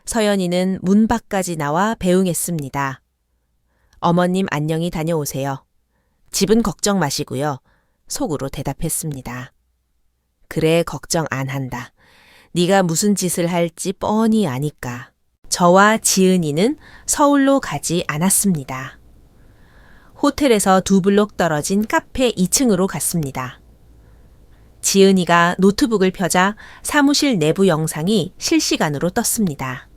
서연이는 문 밖까지 나와 배웅했습니다. 어머님 안녕히 다녀오세요. 집은 걱정 마시고요. 속으로 대답했습니다. 그래, 걱정 안 한다. 네가 무슨 짓을 할지 뻔히 아니까. 저와 지은이는 서울로 가지 않았습니다. 호텔에서 2블록 떨어진 카페 2층으로 갔습니다. 지은이가 노트북을 펴자 사무실 내부 영상이 실시간으로 떴습니다.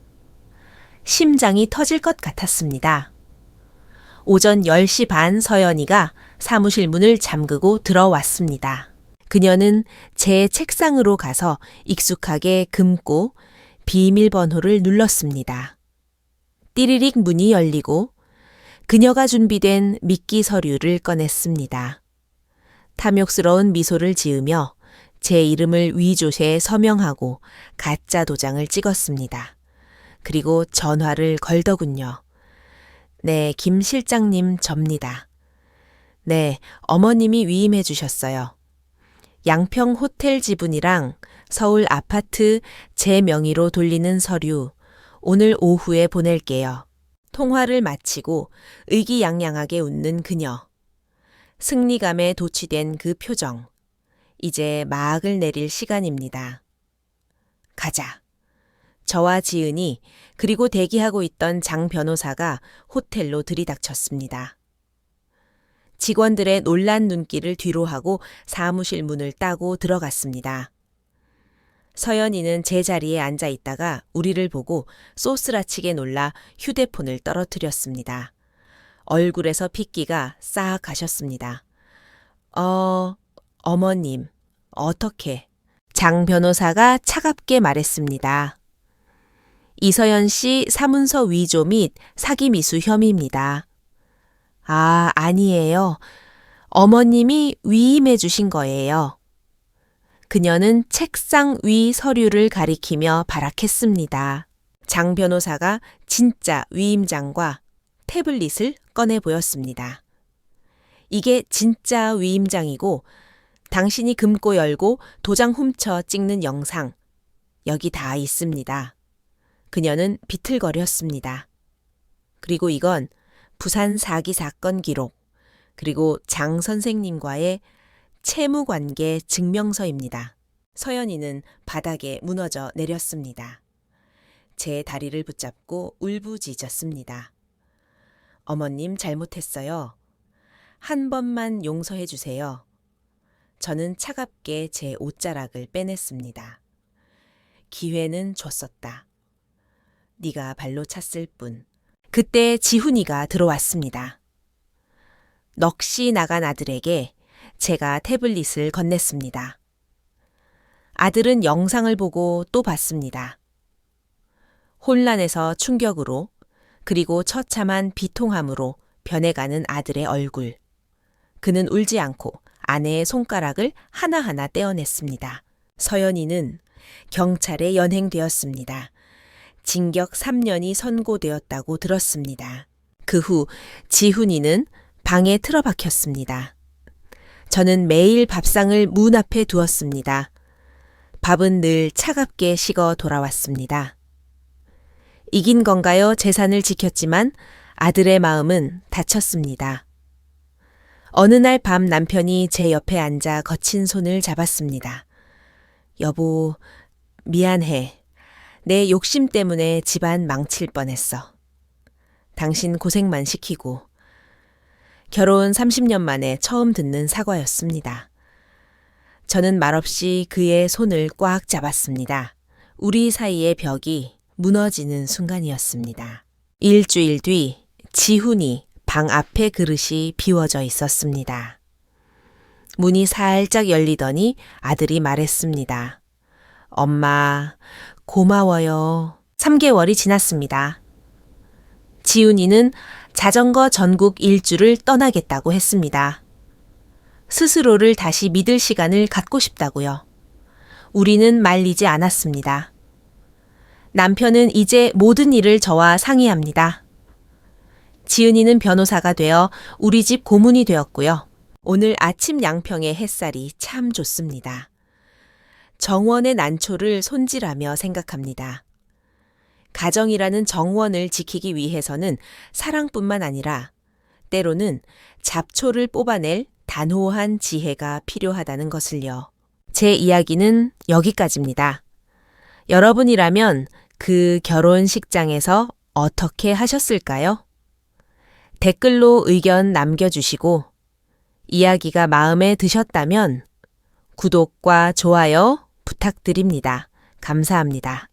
심장이 터질 것 같았습니다. 오전 10시 반 서연이가 사무실 문을 잠그고 들어왔습니다. 그녀는 제 책상으로 가서 익숙하게 금고 비밀번호를 눌렀습니다. 띠리릭 문이 열리고 그녀가 준비된 미끼 서류를 꺼냈습니다. 탐욕스러운 미소를 지으며 제 이름을 위조해 서명하고 가짜 도장을 찍었습니다. 그리고 전화를 걸더군요. 네, 김 실장님 접니다. 네, 어머님이 위임해 주셨어요. 양평 호텔 지분이랑 서울 아파트 제 명의로 돌리는 서류 오늘 오후에 보낼게요. 통화를 마치고 의기양양하게 웃는 그녀. 승리감에 도취된 그 표정. 이제 막을 내릴 시간입니다. 가자. 저와 지은이 그리고 대기하고 있던 장 변호사가 호텔로 들이닥쳤습니다. 직원들의 놀란 눈길을 뒤로하고 사무실 문을 따고 들어갔습니다. 서연이는 제 자리에 앉아 있다가 우리를 보고 쏘스라치게 놀라 휴대폰을 떨어뜨렸습니다. 얼굴에서 핏기가 싹 가셨습니다. 어머님, 어떻게? 장 변호사가 차갑게 말했습니다. 이서연 씨 사문서 위조 및 사기미수 혐의입니다. 아, 아니에요. 어머님이 위임해 주신 거예요. 그녀는 책상 위 서류를 가리키며 발악했습니다. 장 변호사가 진짜 위임장과 태블릿을 꺼내 보였습니다. 이게 진짜 위임장이고 당신이 금고 열고 도장 훔쳐 찍는 영상 여기 다 있습니다. 그녀는 비틀거렸습니다. 그리고 이건 부산 사기 사건 기록 그리고 장 선생님과의 채무관계 증명서입니다. 서연이는 바닥에 무너져 내렸습니다. 제 다리를 붙잡고 울부짖었습니다. 어머님 잘못했어요. 한 번만 용서해 주세요. 저는 차갑게 제 옷자락을 빼냈습니다. 기회는 줬었다. 네가 발로 찼을 뿐. 그때 지훈이가 들어왔습니다. 넋이 나간 아들에게 제가 태블릿을 건넸습니다. 아들은 영상을 보고 또 봤습니다. 혼란에서 충격으로 그리고 처참한 비통함으로 변해가는 아들의 얼굴. 그는 울지 않고 아내의 손가락을 하나하나 떼어냈습니다. 서연이는 경찰에 연행되었습니다. 징역 3년이 선고되었다고 들었습니다. 그 후 지훈이는 방에 틀어박혔습니다. 저는 매일 밥상을 문 앞에 두었습니다. 밥은 늘 차갑게 식어 돌아왔습니다. 이긴 건가요? 재산을 지켰지만 아들의 마음은 다쳤습니다. 어느 날 밤 남편이 제 옆에 앉아 거친 손을 잡았습니다. 여보, 미안해. 내 욕심 때문에 집안 망칠 뻔했어. 당신 고생만 시키고. 결혼 30년 만에 처음 듣는 사과였습니다. 저는 말없이 그의 손을 꽉 잡았습니다. 우리 사이의 벽이 무너지는 순간이었습니다. 일주일 뒤 지훈이 방 앞에 그릇이 비워져 있었습니다. 문이 살짝 열리더니 아들이 말했습니다. 엄마, 고마워요. 3개월이 지났습니다. 지훈이는 자전거 전국 일주를 떠나겠다고 했습니다. 스스로를 다시 믿을 시간을 갖고 싶다고요. 우리는 말리지 않았습니다. 남편은 이제 모든 일을 저와 상의합니다. 지은이는 변호사가 되어 우리 집 고문이 되었고요. 오늘 아침 양평의 햇살이 참 좋습니다. 정원의 난초를 손질하며 생각합니다. 가정이라는 정원을 지키기 위해서는 사랑뿐만 아니라 때로는 잡초를 뽑아낼 단호한 지혜가 필요하다는 것을요. 제 이야기는 여기까지입니다. 여러분이라면 그 결혼식장에서 어떻게 하셨을까요? 댓글로 의견 남겨주시고 이야기가 마음에 드셨다면 구독과 좋아요 부탁드립니다. 감사합니다.